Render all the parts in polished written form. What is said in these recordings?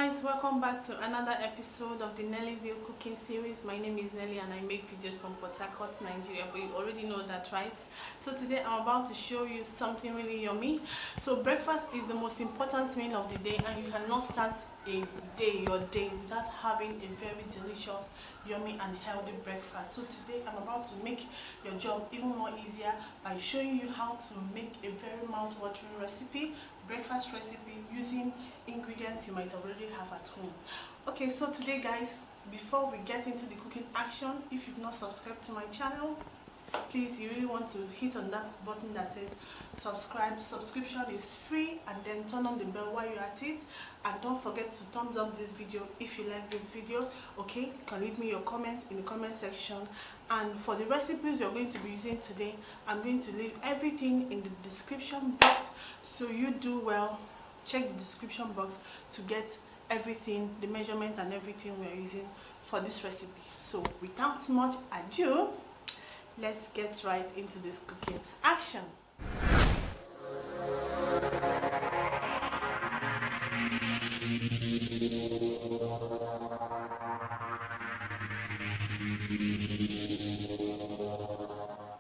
guys, welcome back to another episode of the Nelly Ville cooking series. My name is Nelly and I make videos from Port Harcourt, Nigeria, but you already know that, right? So today I'm about to show you something really yummy. So breakfast is the most important meal of the day, and you cannot start your day without having a very delicious, yummy and healthy breakfast. So today I'm about to make your job even more easier by showing you how to make a very mouth-watering breakfast recipe using ingredients you might already have at home. Okay, so today guys, before we get into the cooking action, if you've not subscribed to my channel, please, you really want to hit on that button that says subscribe. Subscription is free, and then turn on the bell while you're at it, and don't forget to thumbs up this video if you like this video. Okay, you can leave me your comments in the comment section, and for the recipes you're going to be using today, I'm going to leave everything in the description box, so you do well check the description box to get everything, the measurement and everything we're using for this recipe. So without much ado, let's get right into this cooking action.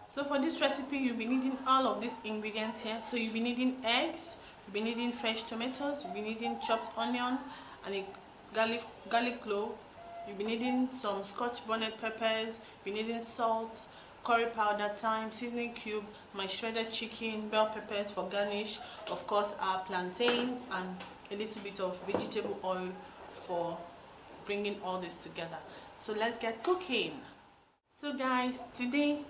So for this recipe, you'll be needing all of these ingredients here. So you'll be needing eggs, you'll be needing fresh tomatoes, you'll be needing chopped onion and a garlic clove. You'll be needing some scotch bonnet peppers, you'll be needing salt, curry powder, thyme, seasoning cube, my shredded chicken, bell peppers for garnish, of course our plantains, and a little bit of vegetable oil for bringing all this together. So let's get cooking. So guys, today,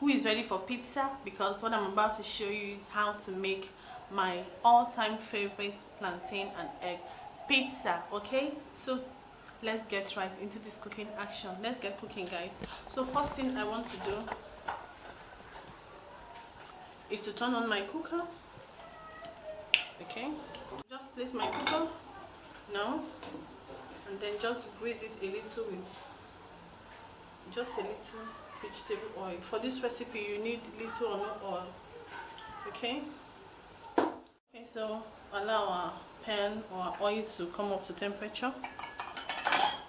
who is ready for pizza? Because what I'm about to show you is how to make my all-time favorite plantain and egg pizza. Okay, so let's get right into this cooking action. Let's get cooking, guys. So first thing I want to do is to turn on my cooker. Okay, just place my cooker now, and then just grease it a little with just a little vegetable oil. For this recipe you need little or no oil. Okay, so allow our pan or oil to come up to temperature.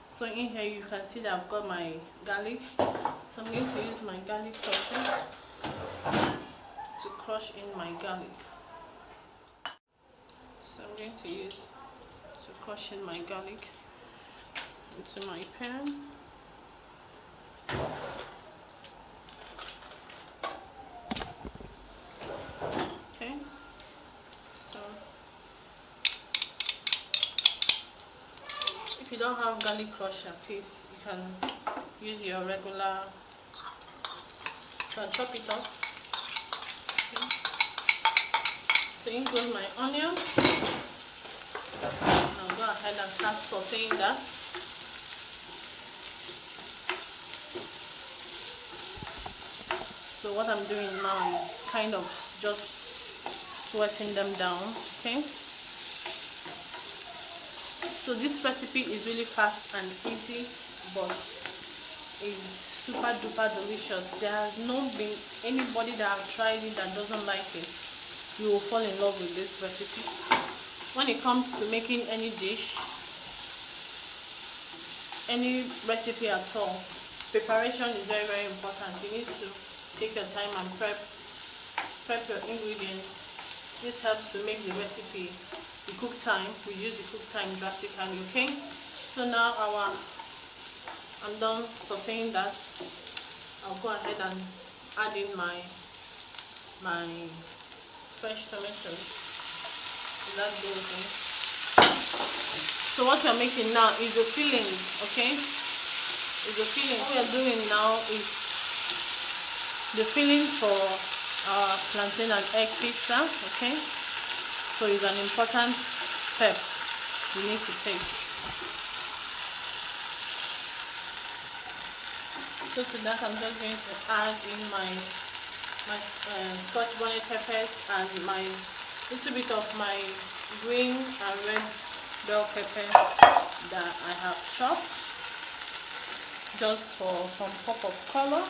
So in here you can see that I've got my garlic, so I'm going to use my garlic crusher to crush in my garlic. So I'm going to use to crush in my garlic into my pan. Okay, so if you don't have garlic crusher, please, you can use your regular, you can chop it up. Okay. So in goes my onion. I'll go ahead and start sauteing that. So what I'm doing now is kind of just sweating them down. Okay, so this recipe is really fast and easy, but is super duper delicious. There has not been anybody that have tried it that doesn't like it. You will fall in love with this recipe. When it comes to making any dish, any recipe at all, preparation is very, very important. You need to take your time and prep your ingredients. This helps to make the recipe, the cook time, reduce the cook time drastically. Okay, so now I'm done sauteing that. I'll go ahead and add in my fresh tomatoes. That goes in. So what we're making now is the filling. Okay, is the filling. What we're doing now is the filling for our plantain and egg pizza. Okay, so it's an important step you need to take. So to that, I'm just going to add in my scotch bonnet peppers and my little bit of my green and red bell pepper that I have chopped, just for some pop of color.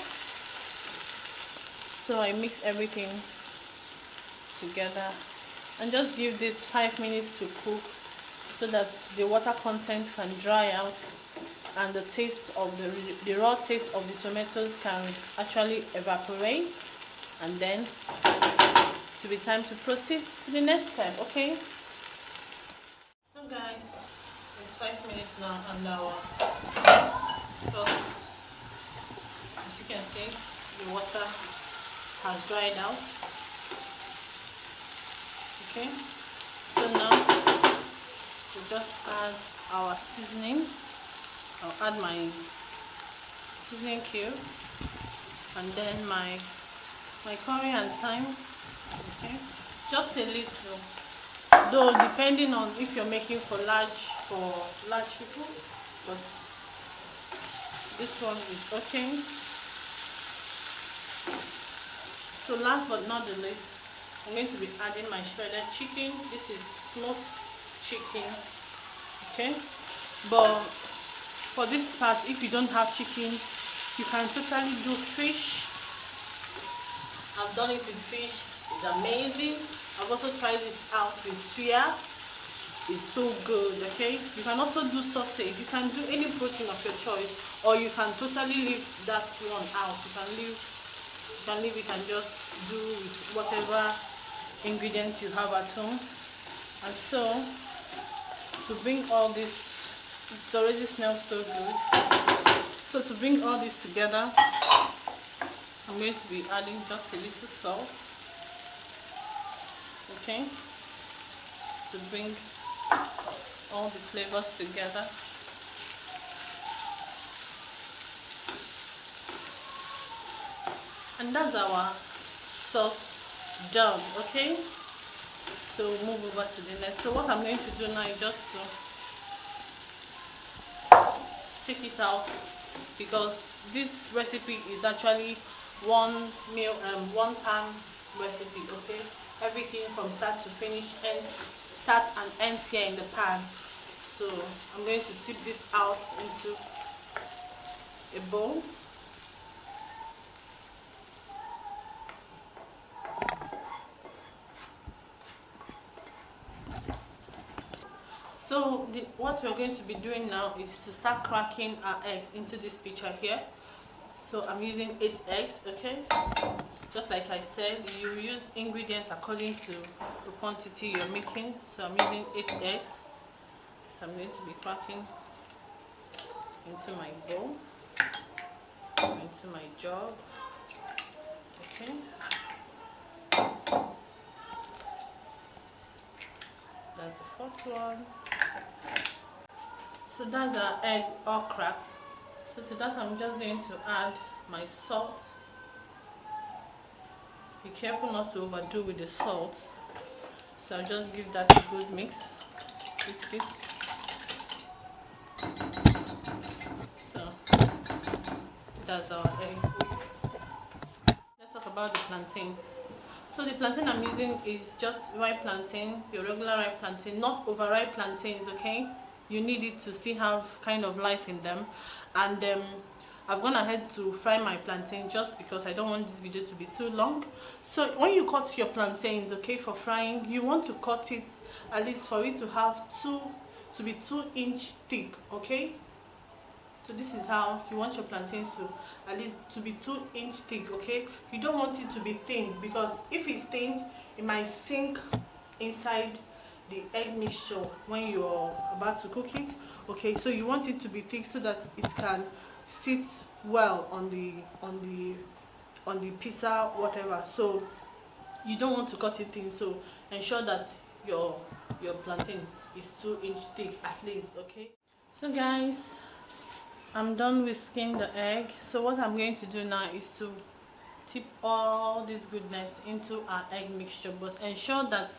So I mix everything together and just give this 5 minutes to cook so that the water content can dry out and the taste of the raw taste of the tomatoes can actually evaporate, and then it will be time to proceed to the next step. Okay, so guys, it's 5 minutes now and our sauce, as you can see, the water has dried out. Okay, so now we just add our seasoning. I'll add my seasoning cube and then my curry and thyme. Okay, just a little, though depending on if you're making for large people, but this one is okay. So last but not the least, I'm going to be adding my shredded chicken. This is smoked chicken. Okay, but for this part, if you don't have chicken, you can totally do fish. I've done it with fish. It's amazing. I've also tried this out with suya. It's so good. Okay, you can also do sausage. You can do any protein of your choice, or you can totally leave that one out. You can leave it and just do with whatever ingredients you have at home. And so, to bring all this, it already smells so good. So to bring all this together, I'm going to be adding just a little salt. Okay, to bring all the flavors together. And that's our sauce done. Okay, so we'll move over to the next. So what I'm going to do now is just take it out, because this recipe is actually one pan recipe. Okay, everything from start to finish starts and ends here in the pan. So I'm going to tip this out into a bowl. So what we're going to be doing now is to start cracking our eggs into this picture here. So I'm using 8 eggs. Okay, just like I said, you use ingredients according to the quantity you're making. So I'm using 8 eggs. So I'm going to be cracking into my bowl, into my jug. Okay, that's the 4th one. So that's our egg all cracked. So to that I'm just going to add my salt. Be careful not to overdo with the salt. So I'll just give that a good mix. Mix it. So that's our egg mix. Let's talk about the plantain. So the plantain I'm using is just ripe plantain, your regular ripe plantain, not overripe plantains. Okay, you need it to still have kind of life in them. And I've gone ahead to fry my plantain just because I don't want this video to be too long. So when you cut your plantains, okay, for frying, you want to cut it at least for it to have to be 2-inch thick. Okay, so this is how you want your plantains to at least to be 2-inch thick. Okay, you don't want it to be thin, because if it's thin, it might sink inside the egg mixture when you're about to cook it. Okay, so you want it to be thick so that it can sit well on the pizza, whatever. So you don't want to cut it thin, so ensure that your plantain is 2-inch thick at least. Okay, so guys, I'm done whisking the egg. So what I'm going to do now is to tip all this goodness into our egg mixture, but ensure that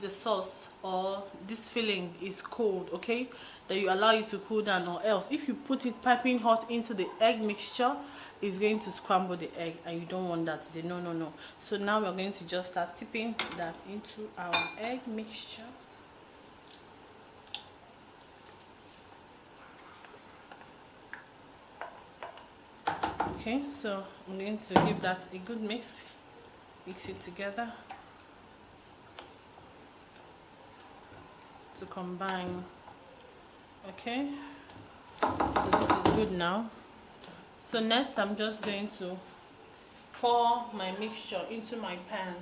the sauce or this filling is cold. Okay, that you allow it to cool down, or else if you put it piping hot into the egg mixture, it's going to scramble the egg, and you don't want that. It's a no. So now we're going to just start tipping that into our egg mixture. Okay, so I'm going to give that a good mix it together. to combine. Okay, so this is good now. So next I'm just going to pour my mixture into my pan,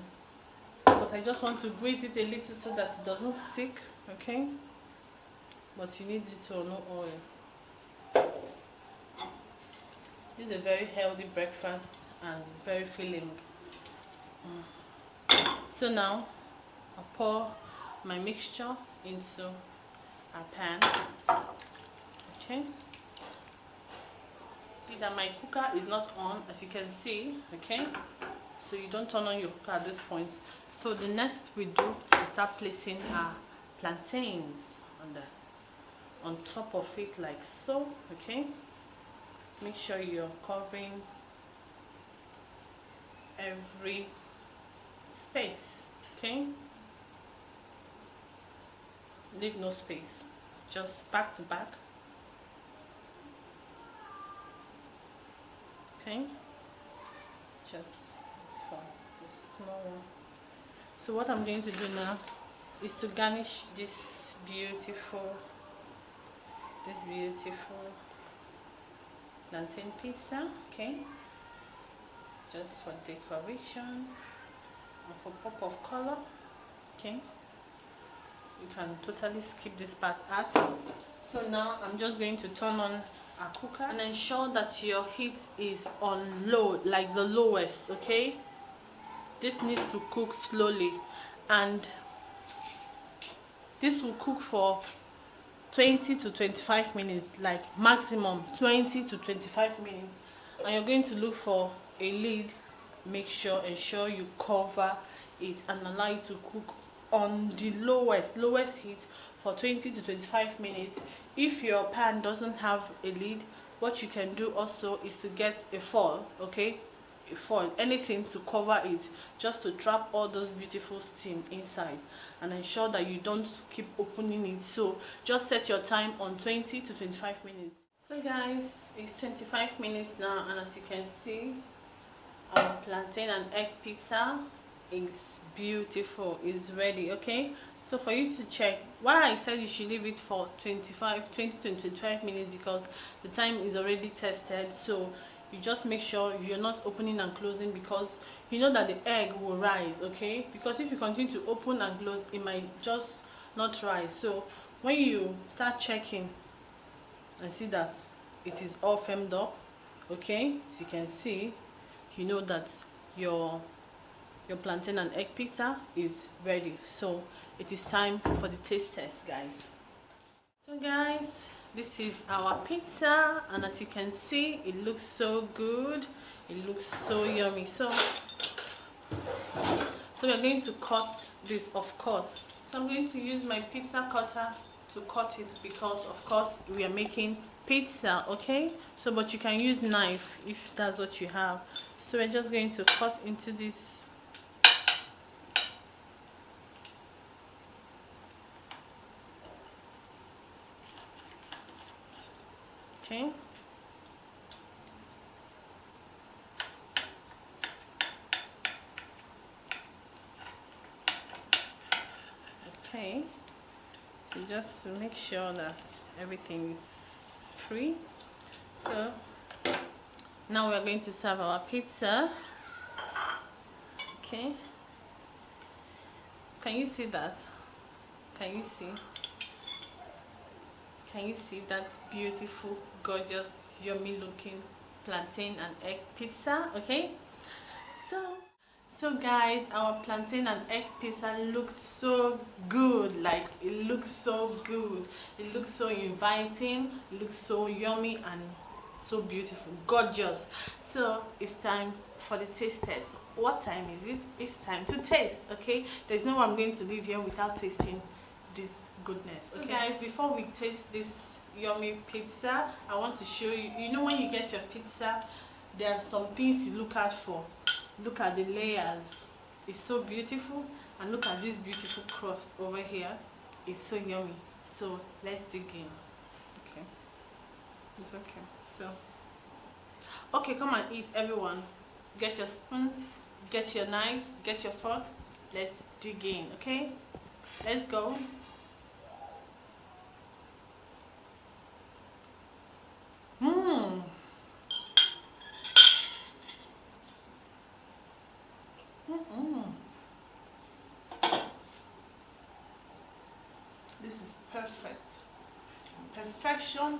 but I just want to grease it a little so that it doesn't stick. Okay, but you need little or no oil. This is a very healthy breakfast and very filling. So now I'll pour my mixture into a pan. Okay, see that my cooker is not on, as you can see. Okay, so you don't turn on your cooker at this point. So the next we do is start placing our plantains on top of it, like so. Okay, make sure you're covering every space. Okay, leave no space, just back to back. Okay, just for the small one. So what I'm going to do now is to garnish this beautiful plantain pizza. Okay, just for decoration and for pop of color. Okay, you can totally skip this part out. So now I'm just going to turn on our cooker and ensure that your heat is on low, like the lowest. Okay, this needs to cook slowly, and this will cook for 20 to 25 minutes, like maximum 20 to 25 minutes. And you're going to look for a lid. Ensure you cover it and allow it to cook on the lowest heat for 20 to 25 minutes. If your pan doesn't have a lid, what you can do also is to get a foil. Okay, a foil, anything to cover it, just to trap all those beautiful steam inside, and ensure that you don't keep opening it. So just set your time on 20 to 25 minutes. So guys, it's 25 minutes now, and as you can see, our plantain and egg pizza is beautiful, is ready. Okay, so for you to check why I said you should leave it for 20 to 25 minutes, because the time is already tested. So you just make sure you're not opening and closing, because you know that the egg will rise. Okay, because if you continue to open and close, it might just not rise. So when you start checking and see that it is all firmed up, okay, as you can see, you know that your plantain and egg pizza is ready. So it is time for the taste test, guys. So guys, this is our pizza, and as you can see, it looks so good, it looks so yummy. So we're going to cut this, of course. So I'm going to use my pizza cutter to cut it, because of course we are making pizza. Okay, so but you can use knife if that's what you have. So we're just going to cut into this. Okay, okay, so just to make sure that everything is free. So now we're going to serve our pizza. Okay, can you see that? Can you see? Can you see that beautiful, gorgeous, yummy looking plantain and egg pizza? Okay, so guys, our plantain and egg pizza looks so good. Like, it looks so good, it looks so inviting, it looks so yummy and so beautiful, gorgeous. So it's time for the taste test. What time is it? It's time to taste. Okay, there's no way I'm going to leave here without tasting this goodness. Okay, so guys, before we taste this yummy pizza, I want to show you, you know, when you get your pizza, there are some things you look out for. Look at the layers, it's so beautiful, and look at this beautiful crust over here, it's so yummy. So let's dig in. Okay, it's okay. So okay, come and eat, everyone. Get your spoons, get your knives, get your forks, let's dig in. Okay, let's go. This is perfect. Perfection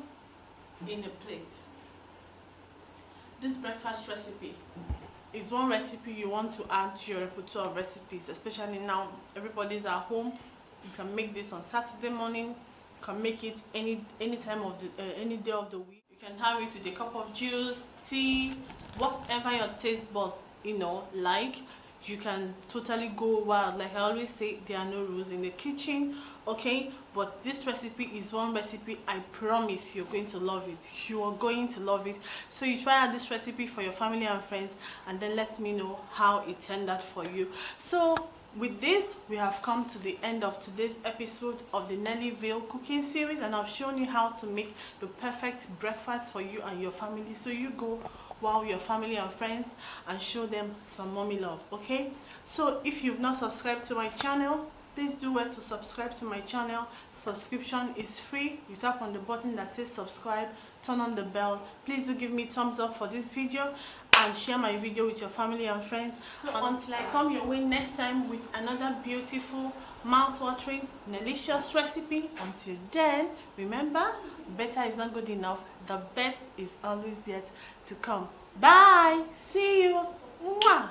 in a plate. This breakfast recipe is one recipe you want to add to your repertoire of recipes, especially now everybody's at home. You can make this on Saturday morning. You can make it any time of the any day of the week. You can have it with a cup of juice, tea, whatever your taste buds like. You can totally go wild. Like I always say, there are no rules in the kitchen, okay? But this recipe is one recipe I promise you're going to love it. You are going to love it. So you try out this recipe for your family and friends, and then let me know how it turned out for you. So with this, we have come to the end of today's episode of the Nelly Ville cooking series, and I've shown you how to make the perfect breakfast for you and your family. So you go wow your family and friends and show them some mommy love, okay? So if you've not subscribed to my channel, please do well to subscribe to my channel. Subscription is free. You tap on the button that says subscribe, turn on the bell. Please do give me thumbs up for this video and share my video with your family and friends. So until I come your way next time with another beautiful, mouth-watering, delicious recipe, until then, remember, better is not good enough. The best is always yet to come. Bye. See you. Mwah.